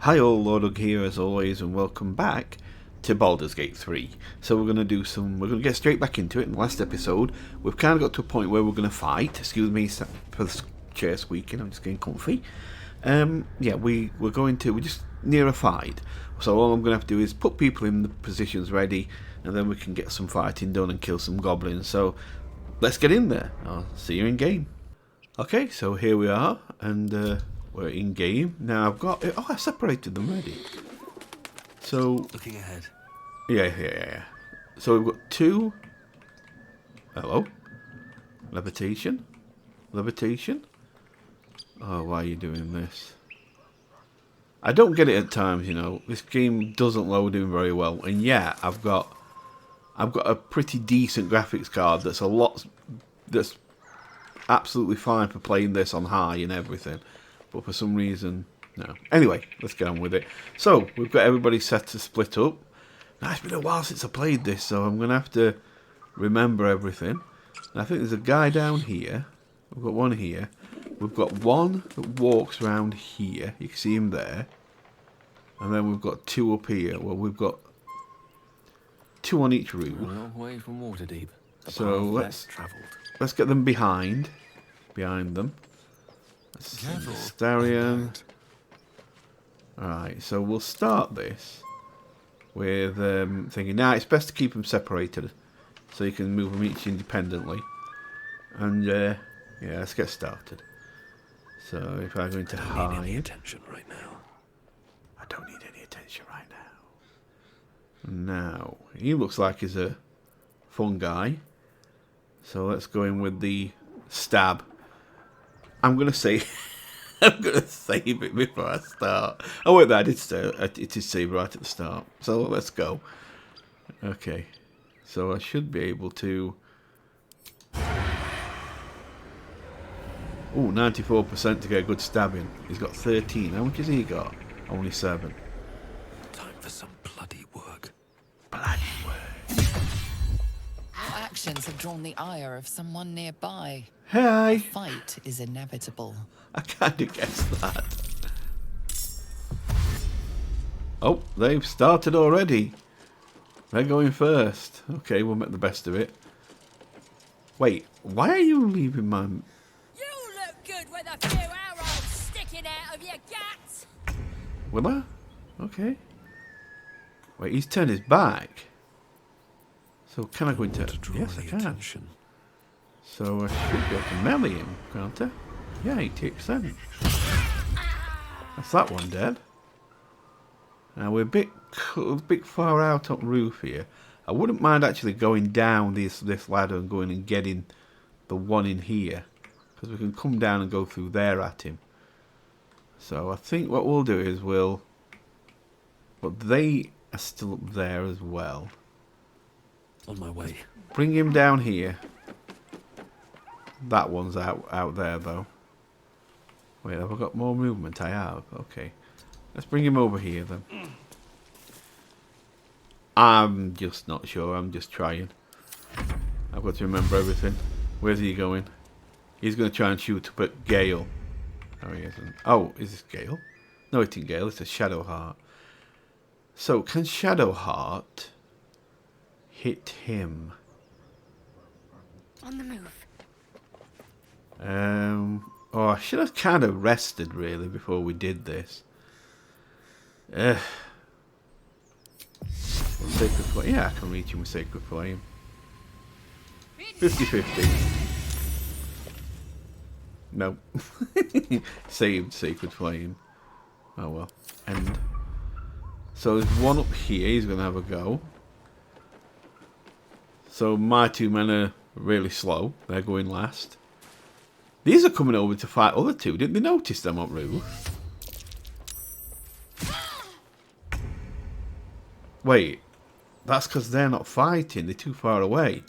Hi all, Lordug here as always, and welcome back to Baldur's Gate 3. So we're going to get straight back into it. In the last episode, we've kind of got to a point where we're going to fight. Excuse me for the chair squeaking, I'm just getting comfy. Yeah, we're just near a fight. So all I'm going to have to do is put people in the positions ready, and then we can get some fighting done and kill some goblins. So let's get in there. I'll see you in game. Okay, so here we are, and we're in game. Now I've got... Oh, I separated them already. So... Looking ahead. Yeah. So we've got two... Hello? Levitation? Oh, why are you doing this? I don't get it at times, you know. This game doesn't load in very well. And yeah, I've got a pretty decent graphics card that's that's absolutely fine for playing this on high and everything. But for some reason, no. Anyway, let's get on with it. So, we've got everybody set to split up. Now, it's been a while since I played this, so I'm going to have to remember everything. And I think there's a guy down here. We've got one here. We've got one that walks around here. You can see him there. And then we've got two up here. Well, we've got two on each room. A long way from Waterdeep. So, let's get them behind them. Starion. Alright, so we'll start this with thinking. Now, it's best to keep them separated so you can move them each independently. And, yeah, let's get started. So, if I go into hide... I don't need any attention right now. I don't need any attention right now. Now, he looks like he's a fun guy. So, let's go in with the stab. I'm gonna save it before I start. Oh wait, it is saved right at the start. So let's go. Okay, so I should be able to. Oh, 94% to get a good stabbing. He's got 13. How much has he got? Only 7. Time for some bloody work. Your actions have drawn the ire of someone nearby. Hey! A fight is inevitable. I kind of guessed that. Oh, they've started already. They're going first. Okay, we'll make the best of it. Wait, why are you leaving my... You look good with a few arrows sticking out of your guts. Will I? Okay. Wait, he's turned his back. So can I go into... Yes, I can. Attention. So I should be able to melee him, can't I? Yeah, 88%. That's that one dead. Now we're a bit far out up roof here. I wouldn't mind actually going down this ladder and going and getting the one in here, because we can come down and go through there at him. So I think what we'll do is but they are still up there as well. On my way. Bring him down here. That one's out there though. Wait, have I got more movement? I have. Okay. Let's bring him over here then. I'm just not sure. I'm just trying. I've got to remember everything. Where's he going? He's going to try and shoot up at Gale. Oh, he isn't. Oh, is this Gale? No, it isn't Gale. It's a Shadowheart. So, can Shadowheart hit him? On the move. Oh, I should have kind of rested really before we did this. Sacred Flame. Yeah, I can reach him with Sacred Flame. 50-50. No. Saved Sacred Flame. Oh well. End. So there's one up here. He's going to have a go. So my two men are really slow. They're going last. These are coming over to fight other two. Didn't they notice them up roof? Wait. That's because they're not fighting. They're too far away.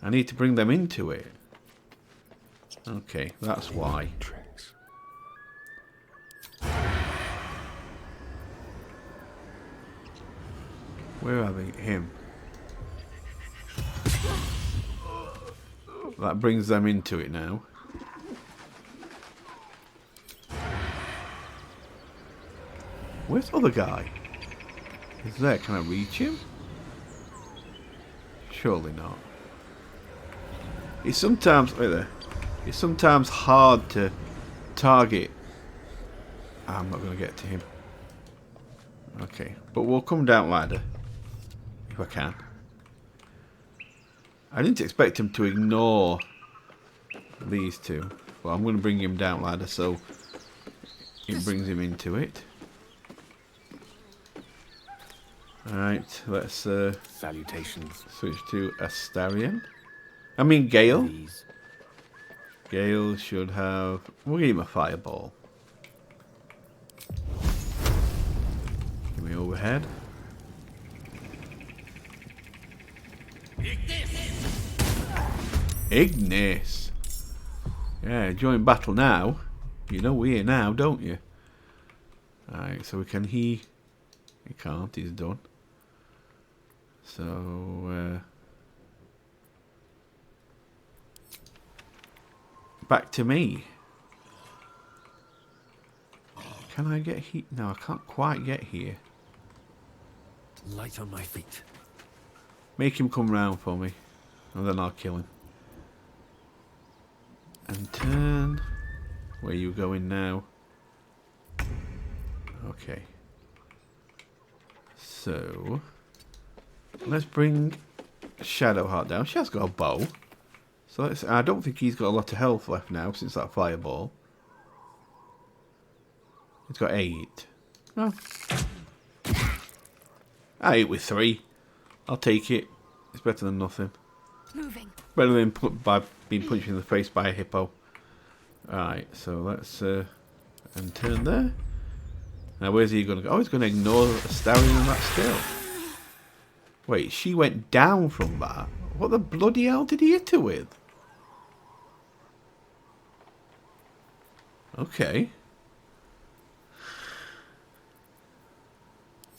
I need to bring them into it. Okay, that's why. Where are they? Him. That brings them into it now. Where's the other guy? He's there. Can I reach him? Surely not. It's sometimes... Wait there. It's sometimes hard to target. I'm not going to get to him. Okay. But we'll come down ladder. If I can. I didn't expect him to ignore these two. Well, I'm going to bring him down ladder so it brings him into it. Alright, let's Salutations. switch to Astarion. I mean Gale. Please. Gale should have... We'll give him a fireball. Give me overhead. Ignis! Yeah, join battle now. You know we're here now, don't you? Alright, so can he can't, he's done. So, back to me. Can I get here? No, I can't quite get here. Light on my feet. Make him come round for me, and then I'll kill him. And turn. Where are you going now? Okay. So, let's bring Shadowheart down. She has got a bow. So let's, I don't think he's got a lot of health left now since that fireball. He's got 8. Oh. I hit with 3. I'll take it. It's better than nothing. Moving. Better than being punched in the face by a hippo. Alright, so let's and turn there. Now where's he going to go? Oh, he's going to ignore Astarion and that still. Wait, she went down from that? What the bloody hell did he hit her with? Okay.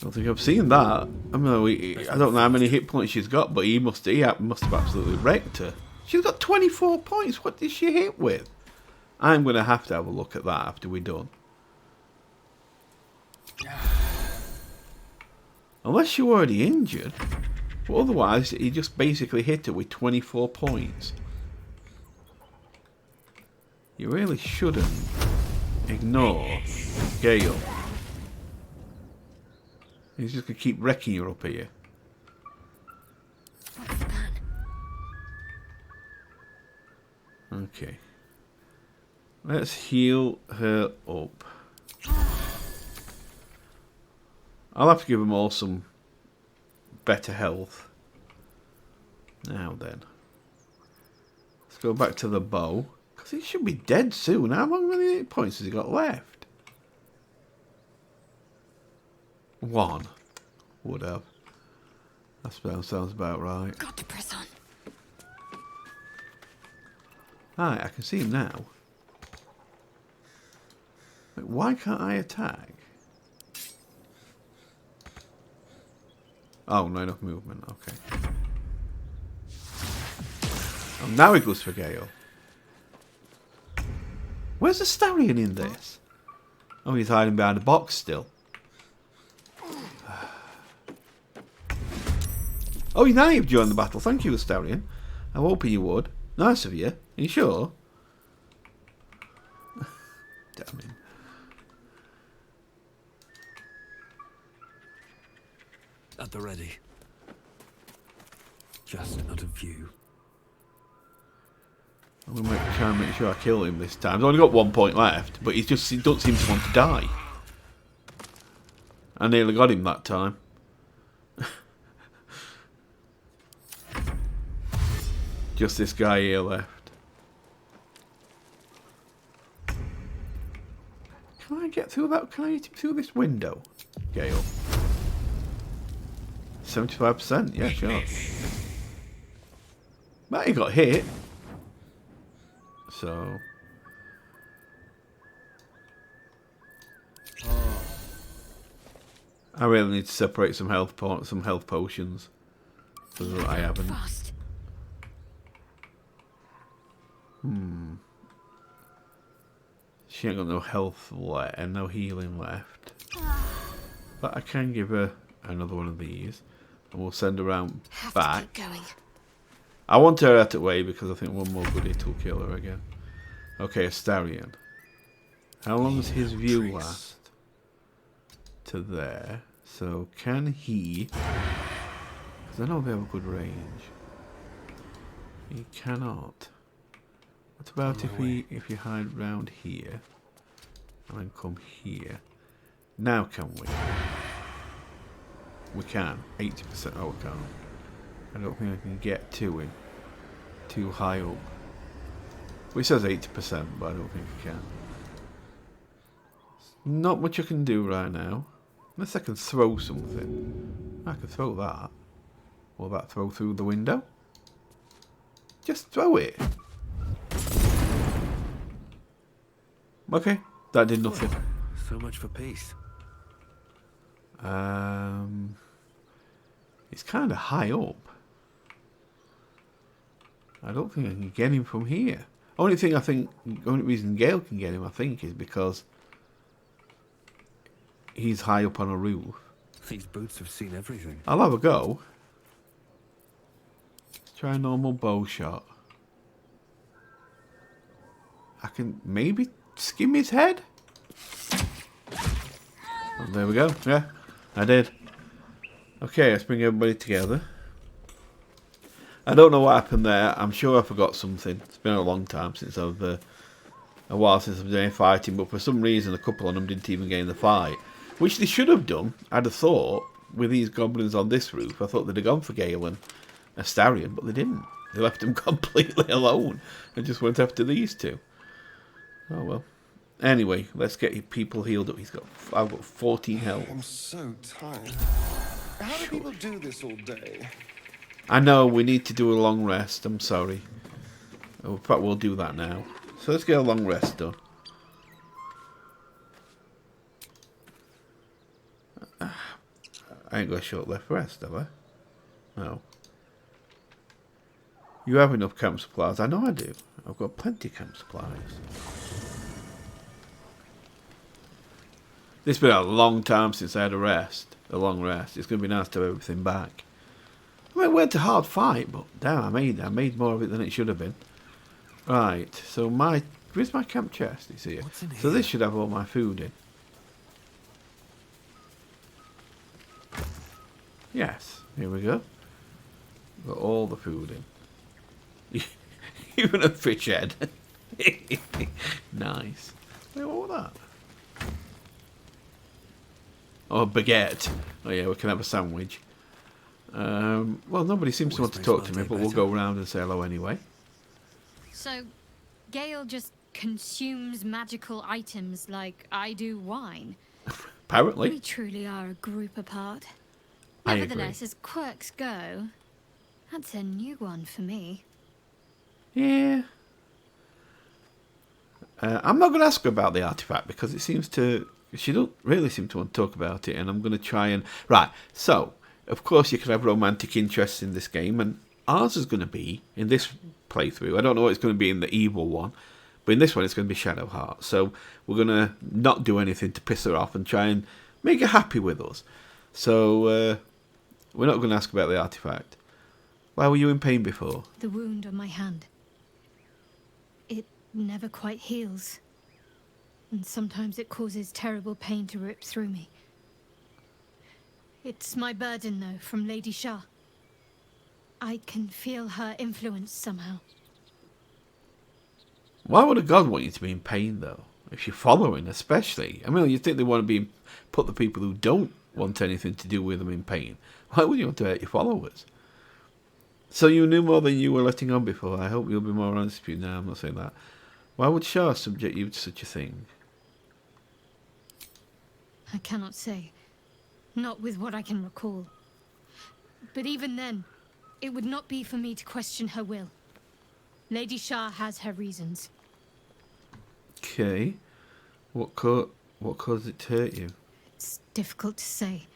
I don't think I've seen that. I mean, I don't know how many hit points she's got, but he must have absolutely wrecked her. She's got 24 points. What did she hit with? I'm going to have a look at that after we're done. Unless you're already injured. But otherwise, he just basically hit her with 24 points. You really shouldn't ignore Gale. He's just going to keep wrecking you up here. What's the plan? Okay. Let's heal her up. I'll have to give them all some better health. Now then. Let's go back to the bow. Because he should be dead soon. How many points has he got left? 1. Would have. That sounds about right. Got to press on. Alright, I can see him now. Wait, why can't I attack? Oh, not enough movement. Okay. Oh, now he goes for Gale. Where's the Astarion in this? Oh, he's hiding behind a box still. Oh, now you've joined the battle. Thank you, Astarion. I'm hoping you would. Nice of you. Are you sure? Damn him. At the ready. Just out of view. I'm going to try and make sure I kill him this time. He's only got 1 point left, but he doesn't seem to want to die. I nearly got him that time. Just this guy here left. Can I get through that? Can I hit him through this window? Gale. 75%? Yeah, sure. But he got hit. So... I really need to separate some health potions. Because I haven't. Fast. She ain't got no health left and no healing left. But I can give her another one of these. And we'll send her around Have back. to keep going. I want her out of the way because I think one more good hit will kill her again. Okay, Astarion. How long does his view last? To there. So can he... Because I know they have a good range. He cannot. What about if you hide round here and then come here? Now can we? We can. 80%. Oh, we can't. I don't think I can get to him. Too high up. Well, it says 80%, but I don't think I can. Not much I can do right now. Unless I can throw something. I can throw that. Will that throw through the window? Just throw it. Okay, that did nothing. So much for peace. It's kind of high up. I don't think I can get him from here. Only reason Gale can get him, I think, is because he's high up on a roof. These boots have seen everything. I'll have a go. Let's try a normal bow shot. I can maybe skim his head. Oh, there we go. Yeah, I did. Okay, let's bring everybody together. I don't know what happened there. I'm sure I forgot something. It's been a long time since I've... a while since I've done any fighting, but for some reason a couple of them didn't even get in the fight. Which they should have done, I'd have thought, with these goblins on this roof. I thought they'd have gone for Gale and Astarion, but they didn't. They left them completely alone and just went after these two. Oh well. Anyway, let's get people healed up. I've got 14 health. I'm so tired. How do people do this all day? I know, we need to do a long rest. I'm sorry. In fact, we'll do that now. So let's get a long rest done. I ain't got a short left rest, have I? No. You have enough camp supplies? I know I do. I've got plenty of camp supplies. It's been a long time since I had a rest. A long rest. It's going to be nice to have everything back. I mean, it went a hard fight, but damn, I made more of it than it should have been. Right, so where's my camp chest? It's here. So this should have all my food in. Yes, here we go. Got all the food in. Even a fish head. Nice. Wait, what was that? Oh, a baguette. Oh yeah, we can have a sandwich. Well, nobody seems to want to talk to me, but we'll go round and say hello anyway. So, Gale just consumes magical items like I do wine. Apparently. We truly are a group apart. I Nevertheless, agree. as quirks go, that's a new one for me. Yeah. I'm not going to ask her about the artifact because she don't really seem to want to talk about it, and I'm going to try and... Right, so, of course you can have romantic interests in this game, and ours is going to be, in this playthrough, I don't know what it's going to be in the evil one, but in this one it's going to be Shadowheart. So we're going to not do anything to piss her off and try and make her happy with us. So we're not going to ask about the artifact. Why were you in pain before? The wound on my hand. It never quite heals. And sometimes it causes terrible pain to rip through me. It's my burden, though, from Lady Shah. I can feel her influence somehow. Why would a god want you to be in pain, though? If you're following, especially. I mean, you'd think they want to put the people who don't want anything to do with them in pain. Why would you want to hurt your followers? So you knew more than you were letting on before. I hope you'll be more honest with you now. I'm not saying that. Why would Shah subject you to such a thing? I cannot say. Not with what I can recall. But even then, it would not be for me to question her will. Lady Shah has her reasons. Okay. What caused it to hurt you? It's difficult to say.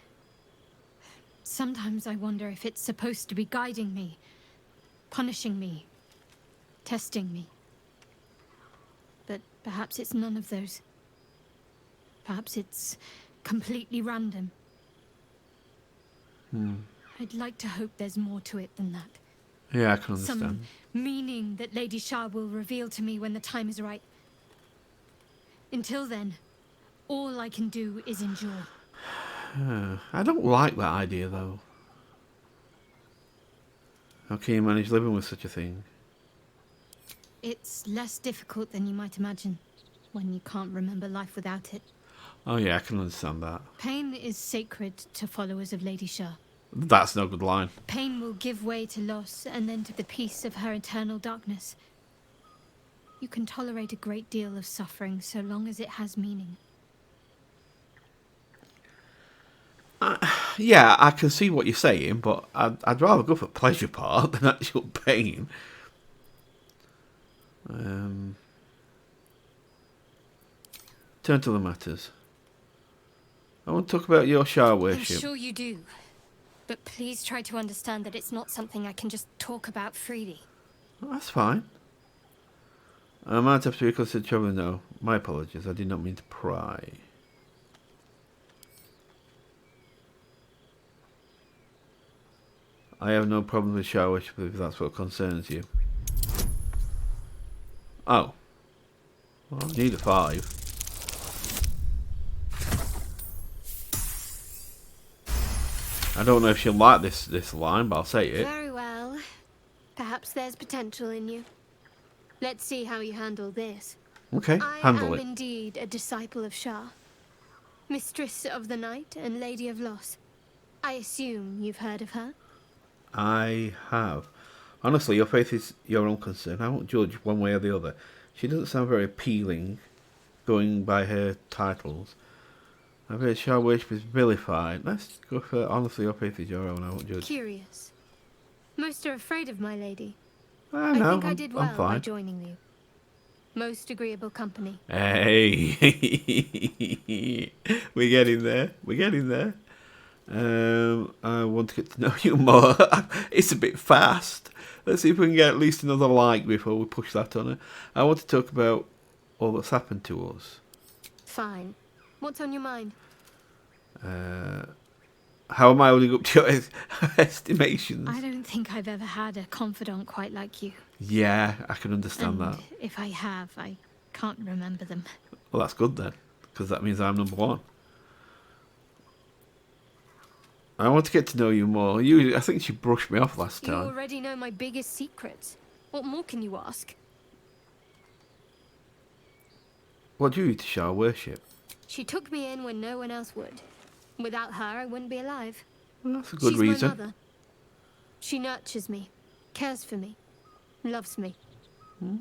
Sometimes I wonder if it's supposed to be guiding me, punishing me, testing me. But perhaps it's none of those. Perhaps it's completely random. I'd like to hope there's more to it than that. Yeah, I can Some understand. meaning that Lady Shah will reveal to me when the time is right. Until then, all I can do is endure. I don't like that idea, though. How can you manage living with such a thing? It's less difficult than you might imagine when you can't remember life without it. Oh yeah, I can understand that. Pain is sacred to followers of Lady Shah. That's no good line. Pain will give way to loss and then to the peace of her eternal darkness. You can tolerate a great deal of suffering so long as it has meaning. Yeah, I can see what you're saying, but I'd rather go for pleasure part than actual pain. Turn to the matters. I want to talk about your Shah I'm worship. sure you do. But please try to understand that it's not something I can just talk about freely. That's fine. I might have to reconsider traveling now. My apologies, I did not mean to pry. I have no problem with Shah worship if that's what concerns you. Oh. Well, I need a 5. I don't know if she'll like this line, but I'll say it. Very well. Perhaps there's potential in you. Let's see how you handle this. Okay, I handle am it. indeed a disciple of Shah, mistress of the night and lady of loss. I assume you've heard of her? I have. Honestly, your faith is your own concern. I won't judge one way or the other. She doesn't sound very appealing, going by her titles. I've heard Shah worship is vilified. Let's go for honestly, your faith is your own. I won't judge. Curious. Most are afraid of my lady. I I know. think I did well I'm by fine. joining you. Most agreeable company. Hey, we're getting there. We're getting there. I want to get to know you more. It's a bit fast. Let's see if we can get at least another like before we push that on her. I want to talk about all that's happened to us. Fine. What's on your mind? How am I holding up to your estimations? I don't think I've ever had a confidant quite like you. Yeah, I can understand And that. if I have, I can't remember them. Well, that's good then, because that means I'm number 1. I want to get to know you more. I think she brushed me off last You time. already know my biggest secrets. What more can you ask? What do you do to Shah worship? She took me in when no one else would. Without her, I wouldn't be alive. Well, that's a good She's reason. my mother. She nurtures me, cares for me, loves me.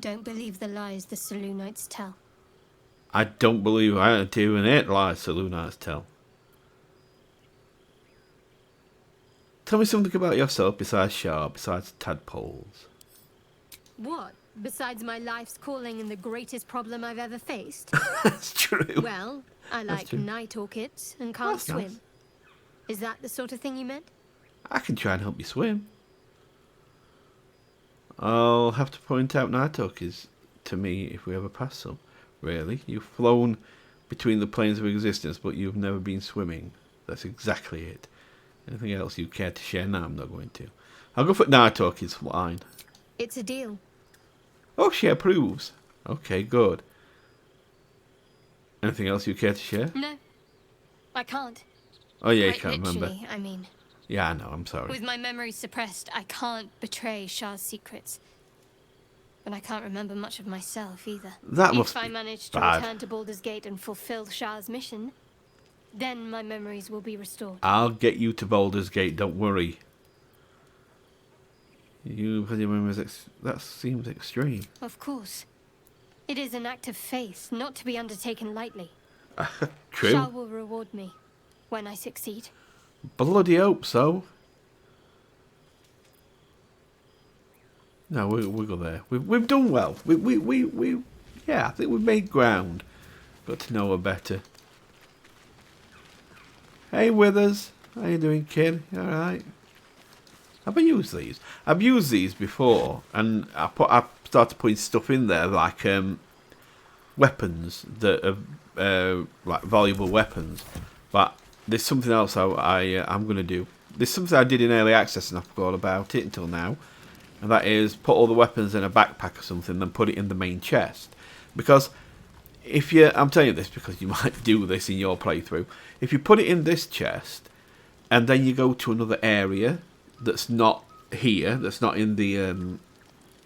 Don't believe the lies the Selûnites tell. I don't believe I don't even hate lies Selûnites tell. Tell me something about yourself besides Shah, besides tadpoles. What? Besides my life's calling and the greatest problem I've ever faced? That's true. Well, I like true. night orchids and can't That's swim. nice. Is that the sort of thing you meant? I can try and help you swim. I'll have to point out night orchids to me if we ever pass some. Really? You've flown between the planes of existence, but you've never been swimming. That's exactly it. Anything else you care to share? No, I'm not going to. I'll go for night orchids flying. It's a deal. Oh, she approves. Okay, good. Anything else you care to share? No, I can't. Oh yeah, you Quite can't remember. literally, I mean. Yeah, I know, I'm sorry. With my memory suppressed, I can't betray Shah's secrets. But I can't remember much of myself either. That must If I be manage to bad. return to Baldur's Gate and fulfill Shah's mission, then my memories will be restored. I'll get you to Baldur's Gate, don't worry. You have your memories that seems extreme. Of course. It is an act of faith, not to be undertaken lightly. True. Shah will reward me when I succeed. Bloody hope so. No, we'll go there. We've done well. Yeah, I think we've made ground. Got to know her better. Hey, Withers. How you doing, kid? You alright? Have I used these? I've used these before, and I started putting stuff in there like weapons that are like valuable weapons. But there's something else I'm gonna do there's something I did in early access and I forgot about it until now, and that is put all the weapons in a backpack or something, then put it in the main chest. Because if you, I'm telling you this because you might do this in your playthrough. If you put it in this chest, and then you go to another area that's not here, that's not in the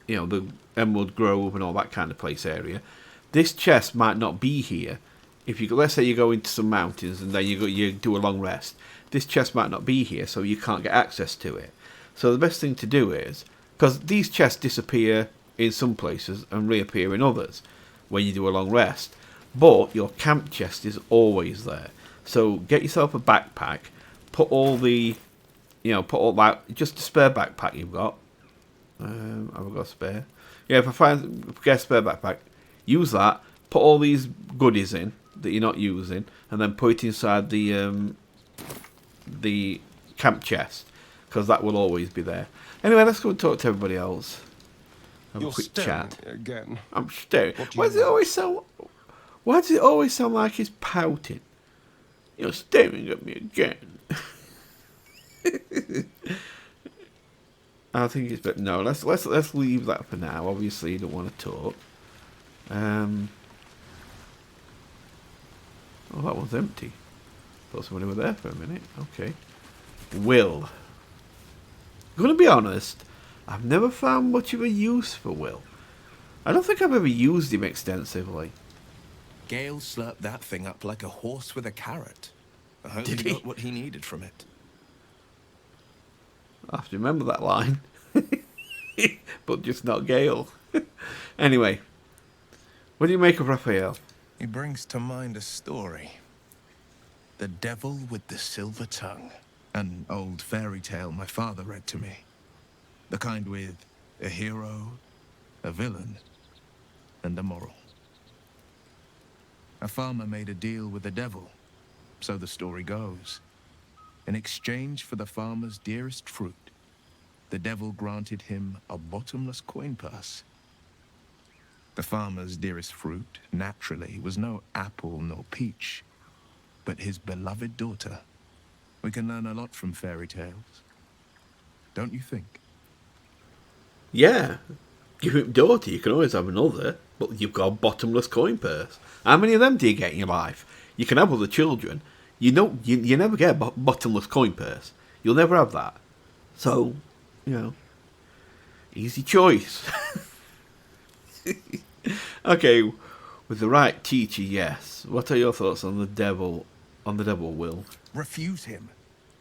the Emerald Grove and all that kind of place area, this chest might not be here. If you, let's say you go into some mountains and then you do a long rest, this chest might not be here, so you can't get access to it. So the best thing to do is, because these chests disappear in some places and reappear in others when you do a long rest, but your camp chest is always there. So get yourself a backpack, put all the, put all that, just a spare backpack you've got. Have I got a spare? Yeah, if I get a spare backpack, use that, put all these goodies in that you're not using, and then put it inside the camp chest, because that will always be there. Anyway, let's go and talk to everybody else. Have a quick chat. Again. I'm staring. Why does it always sound like he's pouting? You're staring at me again. I think it's better. No, let's leave that for now. Obviously, you don't want to talk. Oh, that one's empty. Thought somebody were there for a minute. Okay. Will. I'm gonna be honest, I've never found much of a use for Will. I don't think I've ever used him extensively. Gale slurped that thing up like a horse with a carrot. I hope Did he he? got what he needed from it. I have to remember that line. But just not Gale. Anyway, what do you make of Raphael? He brings to mind a story. The Devil with the Silver Tongue. An old fairy tale my father read to me. The kind with a hero, a villain, and a moral. A farmer made a deal with the devil, so the story goes. In exchange for the farmer's dearest fruit, the devil granted him a bottomless coin purse. The farmer's dearest fruit, naturally, was no apple nor peach, but his beloved daughter. We can learn a lot from fairy tales. Don't you think? Yeah. Give him daughter, you can always have another, but you've got a bottomless coin purse. How many of them do you get in your life? You can have other children. You never get a bottomless coin purse. You'll never have that. So, easy choice. Okay, with the right teacher, yes. What are your thoughts on the devil, Will? Refuse him.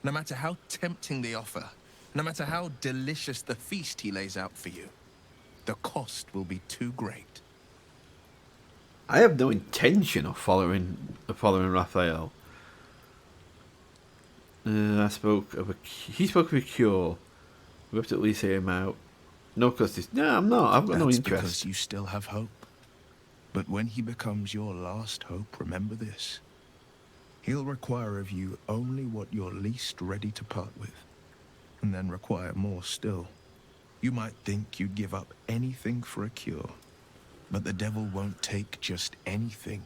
No matter how tempting the offer, no matter how delicious the feast he lays out for you, the cost will be too great. I have no intention of following Raphael. He spoke of a cure. We have to at least hear him out. No, I'm not. I've got no interest. Because you still have hope. But when he becomes your last hope, remember this. He'll require of you only what you're least ready to part with, and then require more still. You might think you'd give up anything for a cure, but the devil won't take just anything.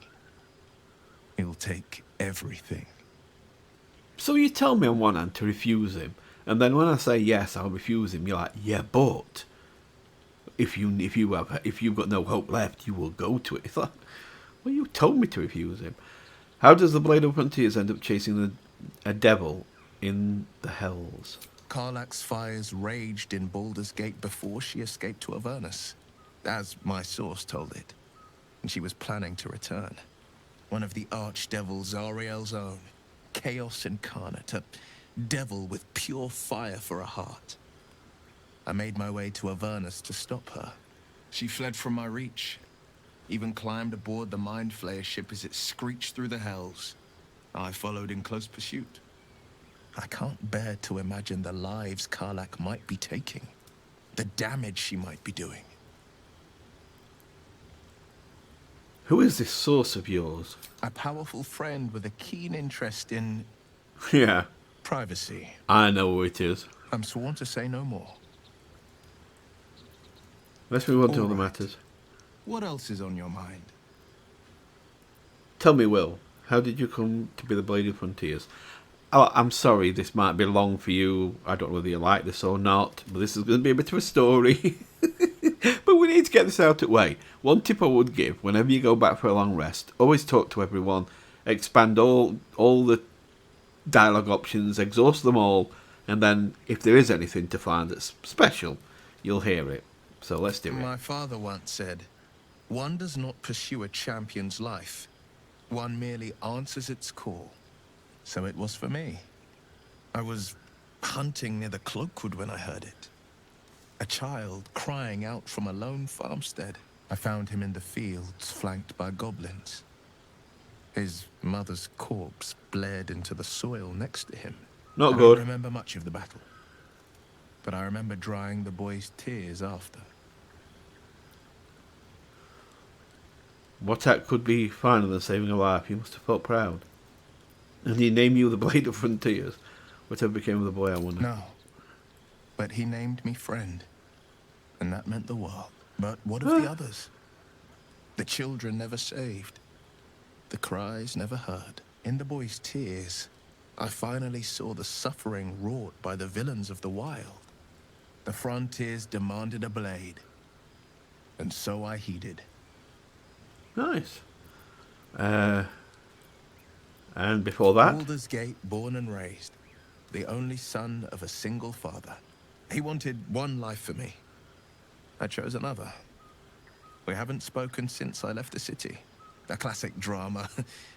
He'll take everything. So you tell me on one hand to refuse him, and then when I say yes, I'll refuse him, you're like, yeah, but if you've got no hope left, you will go to it. It's like, well, you told me to refuse him. How does the Blade of Frontiers end up chasing a devil in the hells? Karlach's fires raged in Baldur's Gate before she escaped to Avernus, as my source told it, and she was planning to return. One of the archdevils Zariel's own, chaos incarnate, a devil with pure fire for a heart. I made my way to Avernus to stop her. She fled from my reach, even climbed aboard the Mind Flayer ship as it screeched through the hells. I followed in close pursuit. I can't bear to imagine the lives Karlach might be taking, the damage she might be doing. Who is this source of yours? A powerful friend with a keen interest in Yeah, privacy. I know who it is. I'm sworn to say no more. Let's move on to All other right. matters. What else is on your mind? Tell me, Will, how did you come to be the Blade of Frontiers? I'm sorry, this might be long for you. I don't know whether you like this or not, but this is going to be a bit of a story. But we need to get this out of the way. One tip I would give, whenever you go back for a long rest, always talk to everyone, expand all the dialogue options, exhaust them all, and then if there is anything to find that's special, you'll hear it. So let's do it. My father once said, one does not pursue a champion's life. One merely answers its call. So it was for me. I was hunting near the Cloakwood when I heard it. A child crying out from a lone farmstead. I found him in the fields, flanked by goblins. His mother's corpse blared into the soil next to him. Not I good. don't remember much of the battle, but I remember drying the boy's tears after. What act could be finer than saving a life? You must have felt proud. And he named you the Blade of Frontiers. Whatever became of the boy, I wonder. No, but he named me friend, and that meant the world. But what of the others? The children never saved. The cries never heard. In the boy's tears, I finally saw the suffering wrought by the villains of the wild. The frontiers demanded a blade, and so I heeded. Nice. And before that? Baldur's Gate, born and raised, the only son of a single father. He wanted one life for me. I chose another. We haven't spoken since I left the city. A classic drama.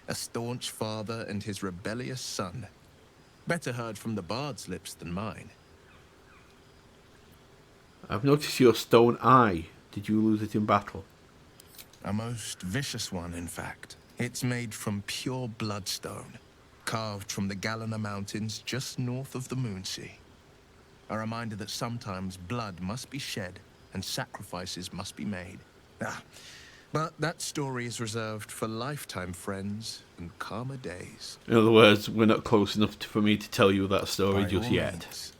A staunch father and his rebellious son. Better heard from the bard's lips than mine. I've noticed your stone eye. Did you lose it in battle? A most vicious one, in fact. It's made from pure bloodstone, carved from the Galena Mountains just north of the Moonsea. A reminder that sometimes blood must be shed and sacrifices must be made. But that story is reserved for lifetime friends and calmer days. In other words, we're not close enough for me to tell you that story By just all yet. means.